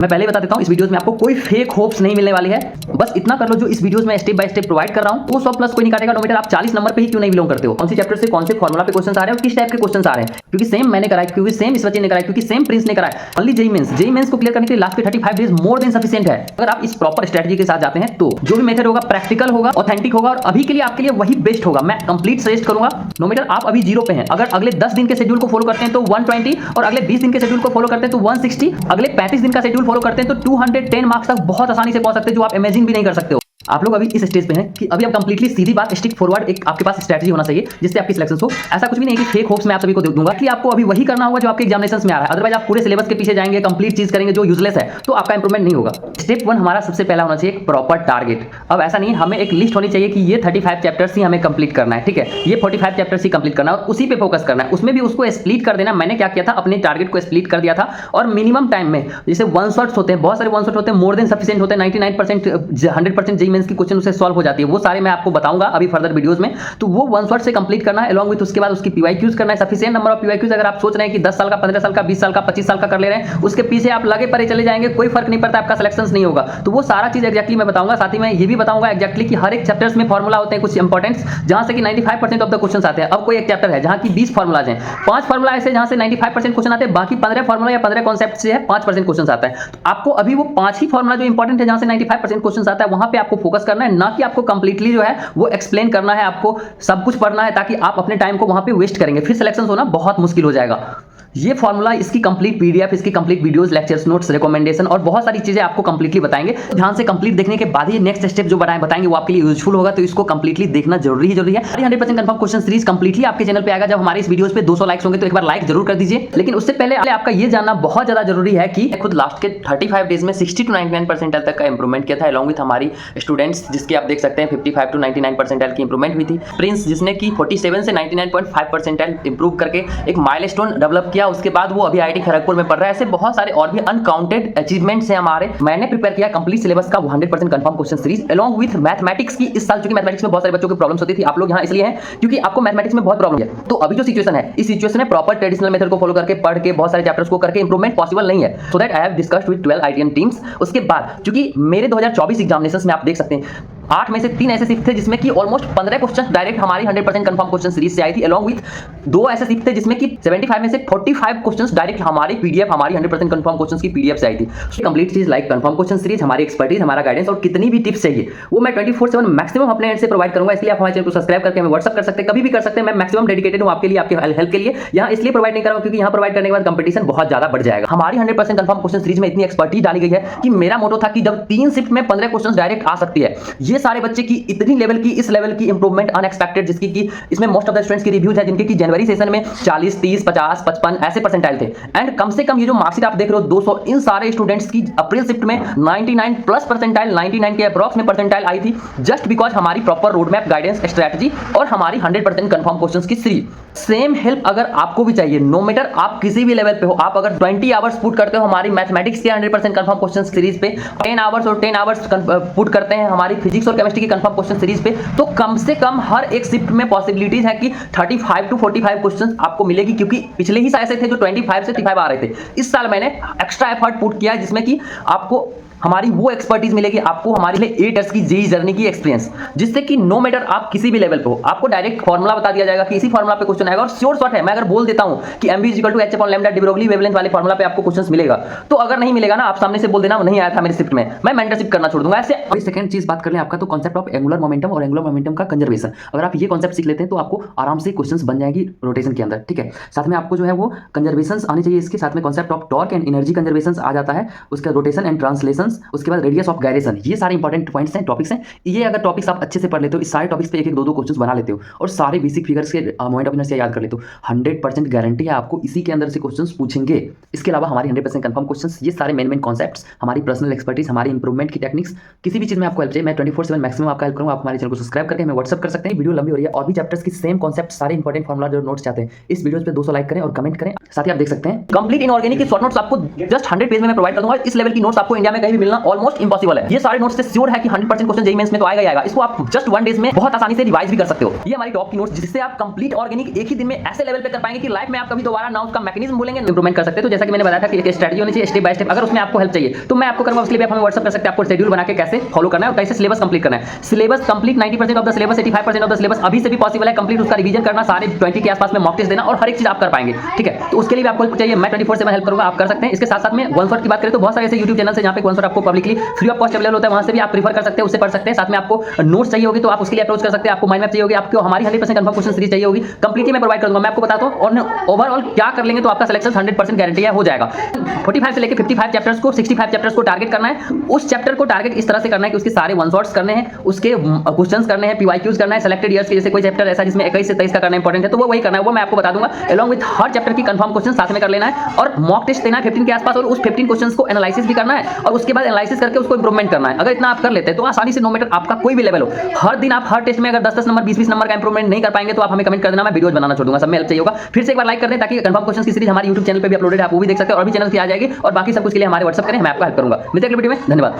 मैं पहले बता देता हूं, इस वीडियोस में आपको कोई फेक होप्स नहीं मिलने वाली है। बस इतना कर लो, जो इस वीडियोस में स्टेप बाय स्टेप प्रोवाइड कर रहा हूं वो 100 प्लस कोई नहीं काटेगा, नो मैटर आप 40 नंबर पे ही क्यों नहीं बिलोंग करते हो, कौन सी चैप्टर से कौन से फॉर्मुला पे क्वेश्चंस आ रहे हैं और किस टाइप के क्वेश्चंस आ रहे हैं, क्योंकि सेम मैंने कराया, क्योंकि सेम इस बच्चे ने कराया, क्योंकि सेम प्रिंस ने कराया। ओनली जेईई मेंस को क्लियर करने के लिए लास्ट के 35 डेज मोर देन सफिशिएंट है। अगर आप इस प्रॉपर स्ट्रेटजी के साथ जाते हैं तो जो भी मेथड होगा प्रैक्टिकल होगा, ऑथेंटिक होगा और अभी के लिए आपके लिए वही बेस्ट होगा। मैं कंप्लीट सजेस्ट करूंगा, नो मैटर आप अभी 0 पे हैं, अगर अगले 10 दिन के शेड्यूल को फॉलो करते हैं तो 120 और अगले 20 दिन के शेड्यूल को फॉलो करते हैं तो 160, अगले 35 दिन का शेड्यूल फॉलो करते हैं तो 210 मार्क्स तक बहुत आसानी से पहुंच सकते हैं, जो आप इमेजिन भी नहीं कर सकते हो। आप लोग अभी इस स्टेज पे हैं कि अभी आप कंप्लीटली सीधी बात, स्टिक फॉरवर्ड एक आपके पास स्ट्रेटजी होना चाहिए जिससे आपकी सिलेक्शन हो। ऐसा कुछ भी नहीं है कि फेक होप्स मैं आप सभी को दे दूंगा कि आपको अभी वही करना होगा जो आपके एग्जामिनेशंस में आ रहा है, अदरवाइज आप पूरे सिलेबस के पीछे जाएंगे, कंप्लीट चीज करेंगे जो यूजलेस है, तो आपका इंप्रूवमेंट नहीं होगा। स्टेप 1 हमारा सबसे पहला होना चाहिए एक प्रॉपर टारगेट। अब ऐसा नहीं, हमें एक लिस्ट होनी चाहिए कि ये 35 चैप्टर्स ही हमें कंप्लीट करना है, ठीक है, ये 45 चैप्टर्स ही कंप्लीट करना है और उसी पे फोकस करना है। उसमें भी उसको स्प्लिट कर देना। मैंने क्या किया था, अपने टारगेट को स्प्लिट कर दिया था और मिनिमम टाइम में, जैसे वन शॉट्स होते हैं, बहुत सारे वन शॉट होते हैं, मोर देन सफिशिएंट होते हैं, 99% 100% जेईई मेंस की क्वेश्चन उससे सॉल्व हो जाती है, वो सारे मैं आपको बताऊंगा अभी फर्दर वीडियोस में। तो वो वन शॉट से कंप्लीट करना है, अलॉन्ग विद उसके बाद उसकी पीवाईक्यूज करना है, सफिशिएंट नंबर ऑफ पीवाईक्यूज। अगर आप सोच रहे हैं कि 10 साल का, 15 साल का, 20 साल का, 25 साल का कर ले रहे हैं, उसके पीछे आप लगे परे चले जाएंगे, कोई फर्क नहीं पड़ता, आपका सिलेक्शन नहीं होगा। तो वो सारा चीज एक्जैक्टली मैं बताऊंगा। साथ ही मैं ये भी बताऊंगा एक्जैक्टली कि हर एक चैप्टर्स में फॉर्मुला होते हैं कुछ इंपॉर्टेंट्स, जहां से कि 95% ऑफ द क्वेश्चंस आते हैं। अब कोई एक चैप्टर है जहां की 20 फॉर्मुलाज हैं, 5 फॉर्मुला ऐसे जहां से 95% क्वेश्चन आते हैं, बाकी 15 फॉर्मुला या 15 कॉन्सेप्ट से है 5% क्वेश्चन आता है। तो आपको अभी वो 5 ही फॉर्मुला जो इंपॉर्टेंट है जहां से 95% क्वेश्चन आता है, वहां पे आपको फोकस करना है, ना कि आपको कंप्लीटली जो है वो एक्सप्लेन करना है, आपको सब कुछ पढ़ना है, ताकि आप अपने टाइम को वहां पे वेस्ट करेंगे, फिर सिलेक्शन होना बहुत मुश्किल हो जाएगा। ये फॉर्मूला, इसकी कंप्लीट पीडीएफ, इसकी complete videos, lectures, notes, recommendation और बहुत सारी चीजें आपको कंप्लीटली बताएंगे। ध्यान से कंप्लीट देखने के बाद ही नेक्स्ट स्टेप जो बताएंगे वो आपके लिए यूजफुल होगा, तो इसको कंप्लीटली देखना जरूरी है। 100% कंफर्म क्वेश्चन सीरीज कंप्लीटली आपके चैनल पे आएगा। जब हमारे इस वीडियोस पे 200 लाइक्स होंगे तो एक बार लाइक जरूर कर दीजिए। लेकिन उससे पहले आपका ये जानना बहुत ज्यादा जरूरी है कि खुद लास्ट के 35 डेज में 60 to 99 परसेंटाइल तक का इंप्रूवमेंट किया था, अलॉन्ग विथ हमारी स्टूडेंट्स, जिसके आप देख सकते हैं 55 to 99 परसेंटाइल की इंप्रूवमेंट हुई थी। प्रिंस जिसने की 47 से 99.5 परसेंटाइल इंप्रूव करके एक माइलस्टोन डेवलप किया, उसके बाद वो आईआईटी खड़गपुर में पढ़ रहा है। ऐसे बहुत सारे और भी अनकाउंटेड अचीवमेंट्स हैं हमारे। मैंने प्रिपेयर किया कंप्लीट सिलेबस का 100% confirm question series along with mathematics की। इस साल चूंकि मैथमेटिक्स में बहुत सारे बच्चों की प्रॉब्लम्स होती थी, आप लोग यहां इसलिए हैं क्योंकि आपको मैथमेटिक्स में बहुत प्रॉब्लम है। तो अभी जो सिचुएशन है, इस सिचुएशन में प्रॉपर ट्रेडिशनल मेथड को फॉलो करके पढ़ के बहुत सारे चैप्टर्स को करके इंप्रूवमेंट पॉसिबल नहीं है। So that I have discussed with 12 ITM teams. उसके बाद चूंकि मेरे 2024 एग्जामिनेशंस में आप देख सकते हैं 8 में से 3 ऐसे शिफ्ट थे जिसमें कि ऑलमोस्ट 15 क्वेश्चन डायरेक्ट हमारी 100% कंफर्म क्वेश्चन सीरीज से आई थी, अलॉन्ग विद 2 ऐसे शिफ्ट थे जिसमें कि 75 में से 45 क्वेश्चंस डायरेक्ट हमारी पीडीएफ, हमारी 100% कंफर्म क्वेश्चंस की पीडीएफ से आई थी। सो कंप्लीट चीज लाइक कंफर्म क्वेश्चन सीरीज, हमारी एक्सपर्टीज, हमारा गाइडेंस और कितनी भी टिप्स चाहिए वो मैं 24/7 मैक्सिमम अपने एंड से प्रोवाइड करूंगा। इसलिए आप हमारे चैनल को सब्सक्राइब करके हमें व्हाट्सएप कर सकते हैं, कभी भी कर सकते हैं। मैं मैक्सिमम डेडिकेटेड हूं आपके लिए, आपके हेल्प के लिए। यहां इसलिए प्रोवाइड नहीं कर रहा हूं क्योंकि यहां प्रोवाइड करने के बाद कंपटीशन बहुत ज्यादा बढ़ जाएगा। हमारी 100% कंफर्म क्वेश्चन सीरीज में इतनी एक्सपर्टीज डाली गई है कि मेरा मोटो था कि जब 3 शिफ्ट में 15 क्वेश्चन डायरेक्ट आ सकती है, ये सारे बच्चे की इतनी लेवल की, इस लेवल की इंप्रूवमेंट अनएक्सपेक्टेड, जिसकी कि इसमें मोस्ट ऑफ द स्टूडेंट्स की रिव्यूज है जिनके की जनवरी सेशन में 40, 30, 50, 55 ऐसे परसेंटाइल थे। एंड कम से कम ये जो मार्कशीट आप देख रहे हो 200, इन सारे स्टूडेंट्स की अप्रैल शिफ्ट में 99 प्लस परसेंटाइल, 99 के अप्रॉक्स में परसेंटाइल आई थी, जस्ट बिकॉज हमारी proper road map, guidance, strategy और हमारी 100% कंफर्म क्वेश्चंस की सीरीज। सेम हेल्प अगर आपको भी चाहिए, नो मैटर आप किसी भी लेवल पे हो, आप अगर 20 आवर्स पुट करते हो हमारी मैथमेटिक्स के 100% कंफर्म क्वेश्चन सीरीज पे, 10 आवर्स और 10 आवर्स पुट करते हैं हमारी फिजिक्स और केमिस्ट्री की कंफर्म क्वेश्चन सीरीज पे, तो कम से कम हर एक शिफ्ट में पॉसिबिलिटीज है कि 35 to 45 क्वेश्चंस आपको मिलेगी, क्योंकि पिछले ही साल ऐसे थे जो 25 से 35 आ रहे थे। इस साल मैंने एक्स्ट्रा एफर्ट पुट किया है जिसमें कि आपको हमारी वो एक्सपर्टीज मिलेगी, आपको हमारे लिए 8 इयर्स की जेईई जर्नी की एक्सपीरियंस, जिससे कि नो मैटर आप किसी भी लेवल पे हो, आपको डायरेक्ट फॉर्मुला बता दिया जाएगा कि इसी फॉर्मुला पे क्वेश्चन आएगा। और श्योर शॉट है, मैं अगर बोल देता हूं कि mv = h/λ de Broglie wavelength वाले फॉर्मुला पे आपको क्वेश्चंस मिलेगा, तो अगर नहीं मिलेगा ना, आप सामने से बोल देना नहीं आया था मेरे शिफ्ट में, मैं मेंटरशिप करना छोड़ दूंगा ऐसे। और सेकंड चीज बात कर ले आपका, तो कांसेप्ट ऑफ एंगुलर मोमेंटम और एंगुलर मोमेंटम का कंजर्वेशन। अगर आप ये कांसेप्ट सीख लेते हैं तो आपको आराम से क्वेश्चंस बन जाएगी रोटेशन के अंदर, ठीक है। साथ में आपको जो है वो कंजर्वेशंस आनी चाहिए, इसके साथ में concept of torque and energy conservations आ जाता है, उसका रोटेशन एंड ट्रांसलेशंस, उसके बाद रेडियस ऑफ गायरेशन। ये सारे इंपॉर्टेंट पॉइंट्स हैं, टॉपिक्स हैं। ये अगर टॉपिक्स आप अच्छे से पढ़ लेते हो, इस सारे टॉपिक्स पे एक 2 क्वेश्चंस बना लेते हो और सारे बेसिक फिगर्स के मोमेंट ऑफ इनर्शिया याद कर लेते हो, 100% गारंटी है आपको इसी के अंदर से क्वेश्चंस पूछेंगे। इसके अलावा हमारी 100% कंफर्म क्वेश्चंस, ये सारे मेन कॉन्सेप्ट्स, हमारी पर्सनल एक्सपर्टीज, हमारी इंप्रूवमेंट की टेक्निक्स, किसी भी चीज में आपको हेल्प चाहिए मैं 24/7 मैक्सिमम आपका हेल्प करूंगा। आप हमारे चैनल को सब्सक्राइब करके हमें व्हाट्सएप कर सकते हैं। वीडियो लंबी हो रही है और भी चैप्टर्स की सेम कॉन्सेप्ट, सारे इंपॉर्टेंट फॉर्मुला जो नोट्स चाहते हैं, इस वीडियो पे 200 लाइक करें और कमेंट करें। साथ ही आप देख सकते हैं कंप्लीट इनऑर्गेनिक की शॉर्ट नोट्स आपको जस्ट 100 पेज में मैं प्रोवाइड कर दूंगा। इस लेवल की नोट्स आपको इंडिया में कहीं भी मिलना ऑलमोस्ट इंपॉसिबल है। ये सारे नोट्स से श्योर है कि 100% क्वेश्चन जेईई मेंस में तो आएगा ही आएगा। इसको आप जस्ट 1 डेज में बहुत आसानी से रिवाइज भी कर सकते हो। ये हमारी टॉप की नोट्स जिससे आप कंप्लीट ऑर्गेनिक एक ही दिन में ऐसे लेवल पे कर पाएंगे कि लाइफ में आप कभी दोबारा ना उसका मैकेनिज्म भूलेंगे, इंप्रूवमेंट कर सकते हो। तो जैसा कि मैंने बताया था कि एक स्ट्रेटजी होनी चाहिए स्टेप बाय स्टेप। अगर उसमें आपको हेल्प चाहिए तो मैं आपको करूंगा, उसके लिए आप हमें व्हाट्सएप कर सकते हैं, आपको शेड्यूल बना के कैसे फॉलो करना है और कैसे सिलेबस कंप्लीट करना है। Syllabus complete 90% of the syllabus, 85% of the syllabus अभी से भी पॉसिबल है कंप्लीट। उसका रिवीजन करना, सारे 20 के आसपास में मॉक टेस्ट देना और हर एक चीज आप कर पाएंगे। ठीक है, तो उसके लिए आपको चाहिए, मैं 24/7 हेल्प करूंगा, आप कर सकते हैं। इसके साथ साथ में वन शॉट की बात करें तो बहुत सारे ऐसे यूट्यूब चैनल है जहां पे वन शॉट आपको publicly free of cost available होता है, वहां से भी आप प्रीफर कर सकते हैं, उससे पढ़ सकते हैं। साथ में आपको नोट्स चाहिए होगी तो आप उसके लिए अप्रोच कर सकते हैं। आपको माइंड मैप चाहिए होगी, आपको हमारी 100% कंफर्म क्वेश्चन सीरीज चाहिए होगी, कंप्लीटली मैं प्रोवाइड करूंगा। मैं आपको बताता हूं और ओवरऑल क्या कर लेंगे तो आपका सिलेक्शन 100% गारंटी है हो जाएगा। 45 से लेकर 55 चैप्टर्स को, 65 चैप्टर्स को टारगेट करना है। उस चैप्टर को टारगेट इस तरह से करना है कि उसके सारे वन शॉट्स करने हैं, उसके क्वेश्चंस करने हैं, पीवाईक्यूज करना है सिलेक्टेड ईयर्स के। जैसे कोई चैप्टर ऐसा जिसमें 21 से 23 का करना इंपॉर्टेंट है तो वो वही करना है, वो मैं आपको बता दूंगा। अलॉन्ग विद हर चैप्टर की कंफर्म क्वेश्चन साथ में कर लेना है और मॉक टेस्ट देना है 15 के आसपास, और उस 15 क्वेश्चंस को एनालिसिस भी करना है और उसके बाद एनालिसिस करके उसको इंप्रूवमेंट करना है। अगर इतना आप कर लेते हैं तो आसानी से नो मैटर आपका कोई भी लेवल हो, हर दिन आप हर टेस्ट में अगर 10-10 नंबर 20-20 नंबर का इंप्रूवमेंट नहीं कर पाएंगे तो आप हमें कमेंट कर देना, मैं वीडियोस बनाना छोड़ दूंगा। सब में हेल्प चाहिए होगा फिर से एक बार लाइक कर दें ताकि कंफर्म क्वेश्चन की सीरीज हमारे YouTube चैनल पे भी अपलोडेड है, आप वो भी देख सकते हैं और भी चैनल पे आ जाएगी। और बाकी सब कुछ के लिए हमारे व्हाट्सएप करें, मैं आपको हेल्प करूंगा। मिलते हैं अगले वीडियो में, धन्यवाद।